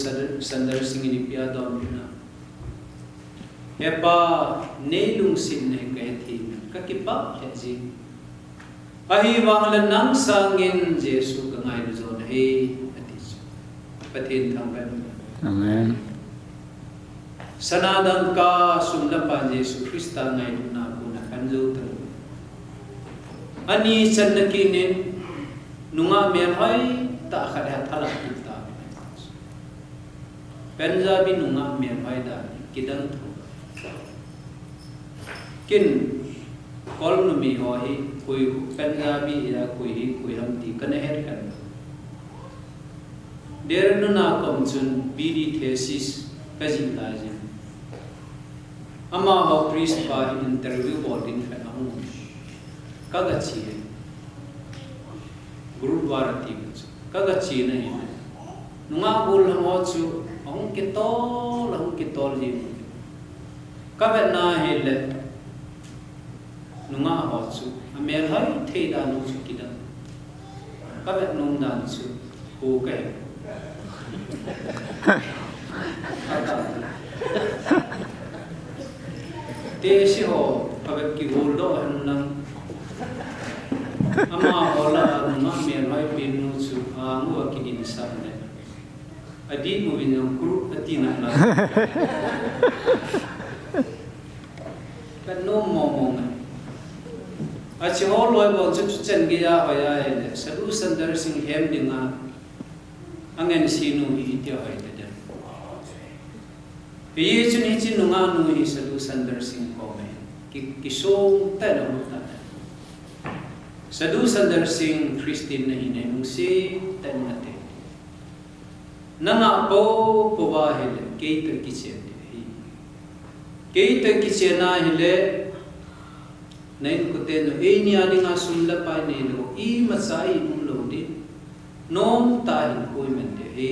Sandar singini pia dom na epa neilung sin ne kathi kakipa heji ahi wanglan nang sangin Jesu kangai du zon he atis pathin thangban Amen. sanadang ka sumlapa Jesu Krista ngai du na ko na kanjo ta ani chandakinin nunga mer hai ta khada thala kita Punjabi nunga mer hai da kidang thu kin kolnu mi hoi koi Punjabi ya koi ham ti kan her kan der nu na kom chun BD thesis kajin la jin ama ho priest pa interview boarding fa amu kaga chi hai gurudwara ti kaga chi nahi nunga bol ho chu ông kitol gì các bạn na hele nunga ho chu amel hai thei da nu chu kida các bạn nung dan chu hu kai te si ho các ki hol do han nang ama hola nunga mel hai pin nu chu a mu ki din sa ne Adi moving yung group ati na lang. But no more. At si all loy bon sa chuchen gaya kaya ele. Sadu Sandar sing hem dinga angen sino iti ay tadan. Iye chun hichi nunga nungi Sadu Sandar sing kome. Kisong tala mo tadan. Sadu Sandar sing Christine na hinay nung si tan natin. Nana po powa hele keita kichen hi keita kichena hele nain ko te no e ni ani nga sumla pa ne lo I masai um lo din nom ta hin koi men de hi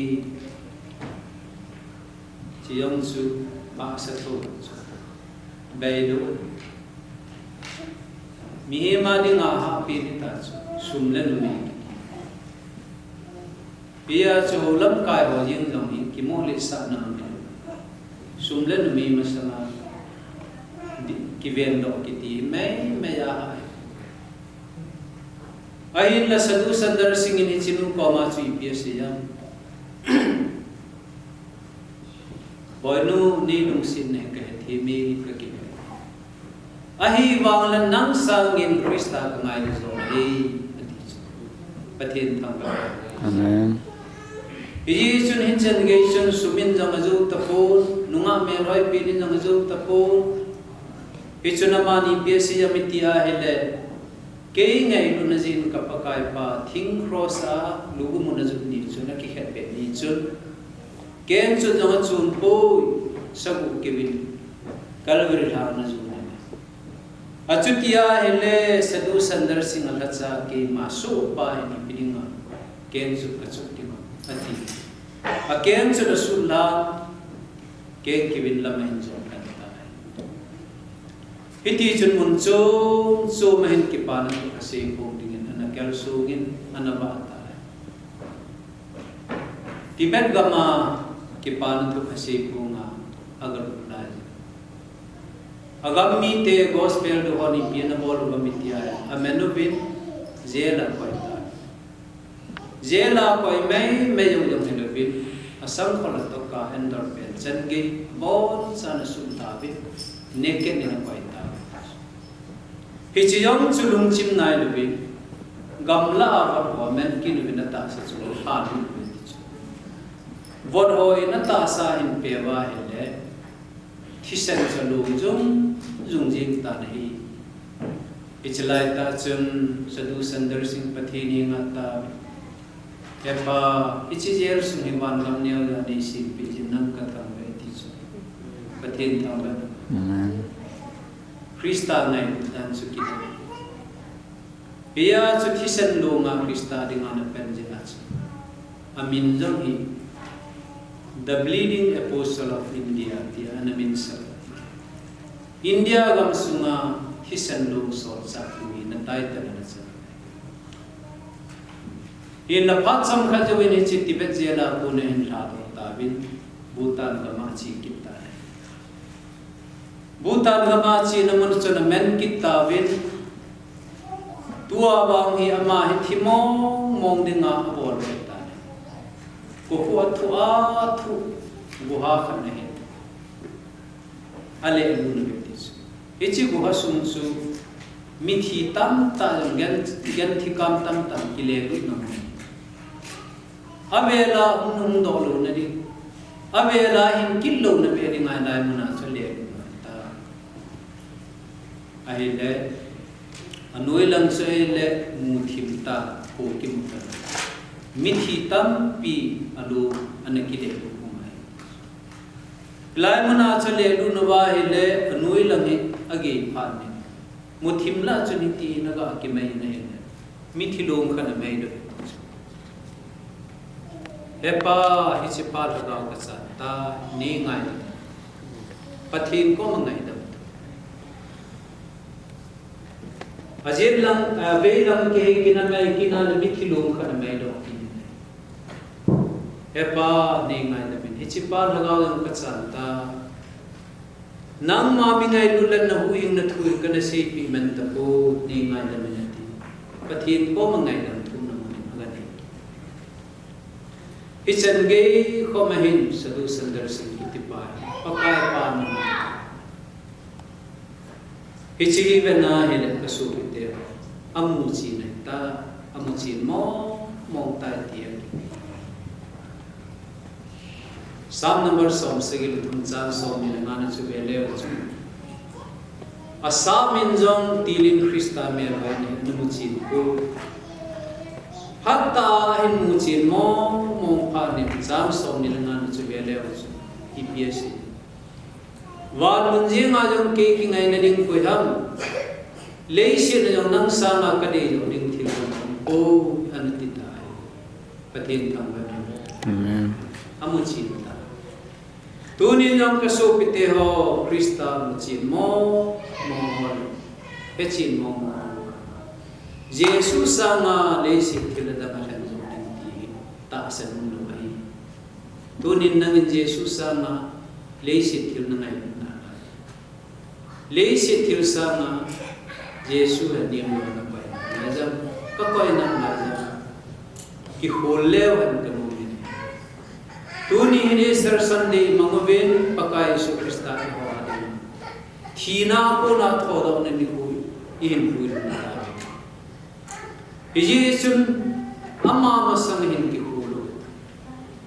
chiang su ba sa to bai lo mi ma ding a ha pi ni ta sumla no mi Pia cho lam kai ho yin dong hi ki mo le sa na mi sum le no mi masama ki ven do ki ti me ya ai la Sadu Sandar sing ni chinu ko ma chu pi se yam boinu ni lung sin ne ka thi mi ka ki ahi wanglan nang sangin Krista ka ngai zo ei pathin thang Amen. Isun hinchen geisun sumin jang azuk tapon nunga meroi pinin jang azuk tapon isun amani piesi yamitia hele kei ngai lu nazin kapakai pa thing crossa lugu munazuk ni chuna ki khepe ni chun ken chu jang chun po sabu kevin kalveri ha nazuk ne achutia hele Sadu Sandar sing alacha ke masu pa ni pininga ken chu kachuti ati aken chu rasulullah ke kibin lam hin jo kanta hiti chun mun chu mahin ki pan ki ase ko dingin ana kal sugin ana ba ta tibet gama ki pan tu ase ko nga agar ulaj agami te gospel do honi piana bol gamitia amenu bin zela ko Jela koi me yung hilapin asam kola to ka endor pen chen ge bon sana sulta bi neken ni koi ta hichiyong chulung chim nai lubi gamla avar ho men kin bi na ta sa chul ha ni vod hoi na ta sa in pewa hele thisen chalu jung jing ta nahi ichlai ta chun Sadu Sandar sing pathini ngata Epa ichijer suniwan gamnya la disi pijinam katang beti chu pathin thamban Amen. Krista nai dan sukita Pia chu thisen lo nga Krista dingana penjela chu amin jong hi the bleeding apostle of India ti anamin sa India gam sunga thisen lo so sakmi na title na cha in la pat sam kha jo in chi Tibet jela ko ne in tha do tabin Bhutan gama chi kita Bhutan gama chi namun chona men kita win tua bang hi ama hi thimong mong dinga abol ta ko hu thu guha khan ne ale lu ne betis ichi guha sum su mithi tam ta gan thi kam tam kile lu na avela unung do lu na di avela hin killo na be ri ngai lai muna chale ta ahile anoi lang se le mu thim ta ko kim ta mithi tam pi alu anaki de ko mai lai muna chale lu na wa hele anoi lang he age pha ne mu thim la chuni ti na ga ki mai ne mithi lom khana mai do hepa hi chi pa la ga ka sa ta ni ngai pathin ko mangai da ajir lang ve lang ke kina mai kina le mithi lom khana mai do hepa ni ngai da bin hi chi pa la ga ka sa ta nang ma mi ngai lu lan na hu ying na thu ka na se pi man ta ko ni ngai da min ti pathin ko mangai da thu na ma ga ni Ichan gay komahin sadu sandar sing itipa pakai pan ichi vena hele kasupite amuchi neta amuchi mo ta tiya Psalm number som sigil thum chan som ni ngana chu vele chu asam injong tilin Krista mer hai ni amuchi ko hatta hin muchin mo pha ni Psalm som ni ngan chu vele chu EPS wan munji nga jong ke ki ngai na ding koi ham leisin jong nang sa ma ka de jong ding thil o an ti dai pathin tham ba amen amuchi ta tu ni jong ka so pite ho Krista muchin mo hol pechin mo Jesus sama leisin thil da ma lan jong ding ti ta san mun lo ai tu ni nang Jesus sama leisin thil na ngai leisi thil sama Jesu la niam lo na pai na jam ka koi na ma jam ki holle wan ka mo ni tu ni ni sar sunday mangoben pakai Yesu Krista ho ade thina ko na tho da ne ni hu in hu na ta Yesu amma masang hin ki hulu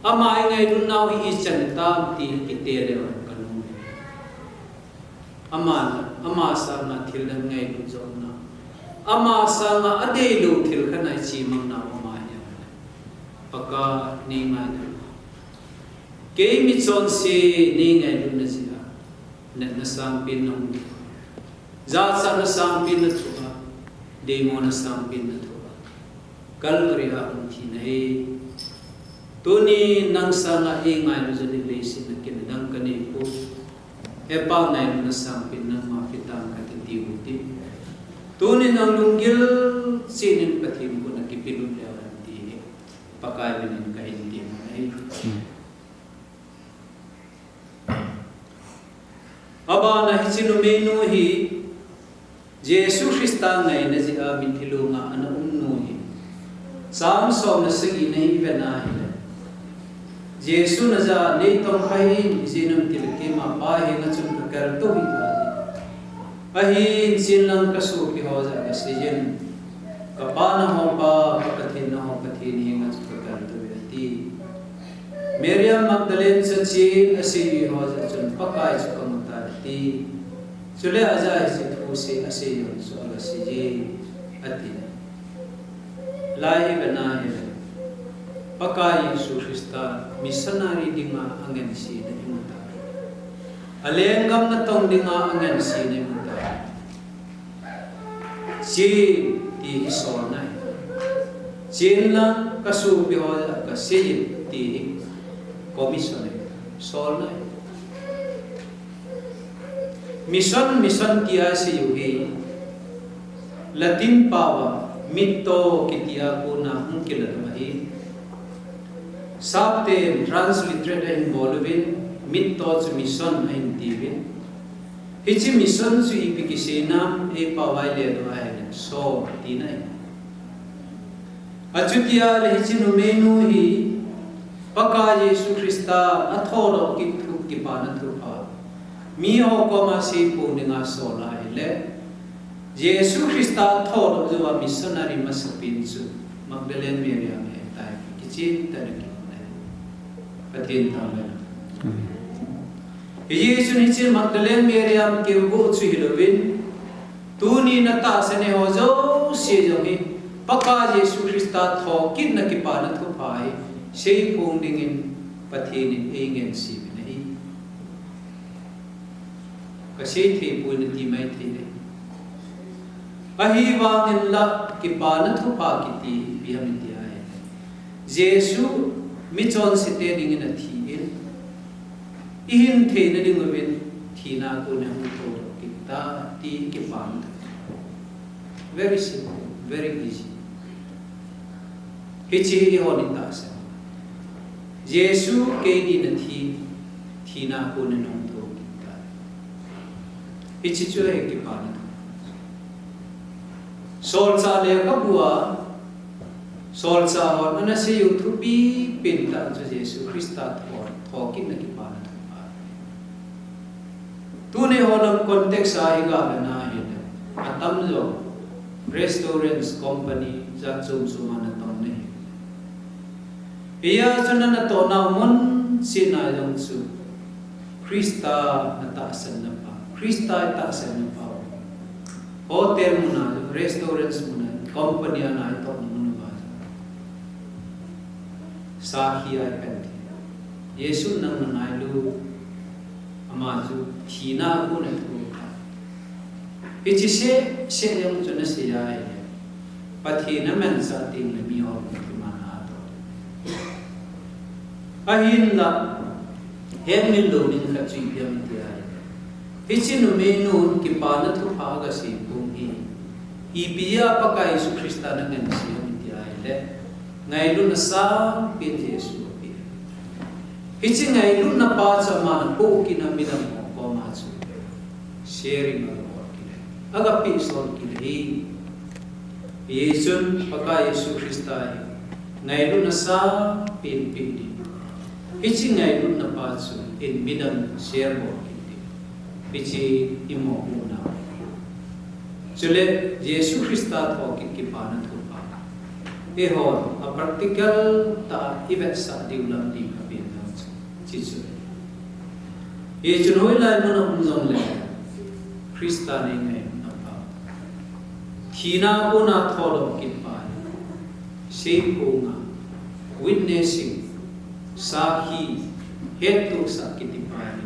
amma ngai dun nau hi chan ta ti ki te le ama sa na thil dan ngai lu jong na ama sa na ade lu thil khanai chi mang na ma ya paka ni ma na ke mi chon se ni ngai lu na ji na na sang pin no za sa na sang pin na thuwa de mo na sang pin na thuwa kal kriya thi nei to ni nang sa na e ngai lu jani le sin na kin dang ka ni ko epa nai na sang pin na ma pitang ka ti uti tunin ang lunggil sinin pathim ko na kipilun lewan ti pakai binin ka hindi mai aba na hisinu menu hi Jesu Krista ngai na ji a mithilunga ana umnu hi sam som na sigi nei vena hi Jesu na ja nei tong khai jinam tilke ma pa he na chun ka kar to hi ahi sin lang ka su ki ho ja ka sijin ka pa na ho pa ka thin na ho ka thin hi na chun ka kar to ti Miriam Magdalene sa chi asi ho ja chun pakai chu ka mata ti chule aja si thu se asi yon so ala si ji ati lai bana he pakai Yesu Krista missionary dinga angen si na imata alengam na tong dinga angen si na imata si ti so nai chin lang kasu bi ho ka si ti commission so nai mission tia si yu he latin pawa mitto kitia ko na hungkila mahi Sabte transliterate in Bolivin, Mittots mission in Divin. Hichi mission su ipikisina e pawaile do aile so tinai. Achutia le hichi numenu hi paka Yesu Krista athoro kithu kipana thupa. Mi ho koma si puninga sola ile. Yesu Krista athoro jo missionary masapin su Magdalene Maria me tai kichi tariki. Pathin thamela. Yesu nichil Magdalene Maria ke go chu hilobin tuni nata sene ho jo se jo hi paka Yesu Krista tho kin na ki pa na thu pai sei phung ding in pathin in ingen si nei ka sei the pu na ti mai the ne ahi wang in la ki pa na thu pa ki ti bi ham ti ai Yesu mi chon se te ding in a thi in ihin the na ding win thi na ko na hu to ki ta ti ki pa very simple, very easy. Hichi honi ta se. Yesu ke di na thi na ko na nong to kita. Hichi chu e ki pa na. Sol sa le ka bua. Sol sa hon na se yu thu bi pin ta chu Yesu Krista tho kin na ki pa na. Tu ne honam context a hi ga na hi. Atam jo Restaurants company za zum sumana tonne. Iya chuna to na mon sina jong su. Krista na ta san na pa. Krista ta san na pa. Hotel muna, restaurants muna, company na ito muna ba. Sahi ay pente. Yesu nang nangalu amaju thina ko na to. Ichi se yang chuna siya ay pati naman sa ating namiyaw ng mana ato. Ahin la hemin loning katsibiyam iti ay. Ichi numenun kipana to paga si pungi. Ibiya pa ka Yesu Krista na gansiya iti ay le. Ngayon na sa pin Yesu. Ichi ngayon na pa sa mana po kinamidang mo ko matsu. Sharing mo. Agapi sol kini Yesus paka Yesu Krista ngayon na sa pinpindi ichi ngayon na patso in midang servo kini ichi imo una sule Yesu Krista tho kikipana thupa ehon a practical ta event sa diulam di kapin chisu ye junoi lai mo na umjong le Krista ne Hina ko na tholo kitpa sei ko nga witnessing sahi hetu sa kitipani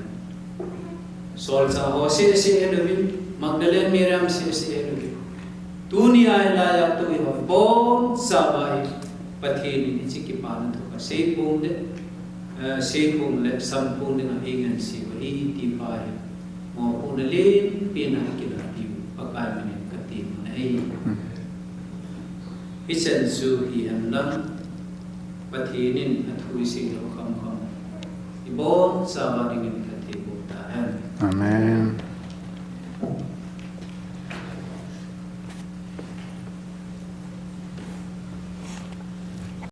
sol sa ho se edwin Magdalene Miriam se edwin dunia ilaya to ho bon sabai pathini ni chikipana to ka sei ko de sei ko le sampung dengan ingan si hi tipai mo unalin pinakila di pakai Isan su hi am lang pathinin at huising lo kam ibon sa maringin katibutan. Amen.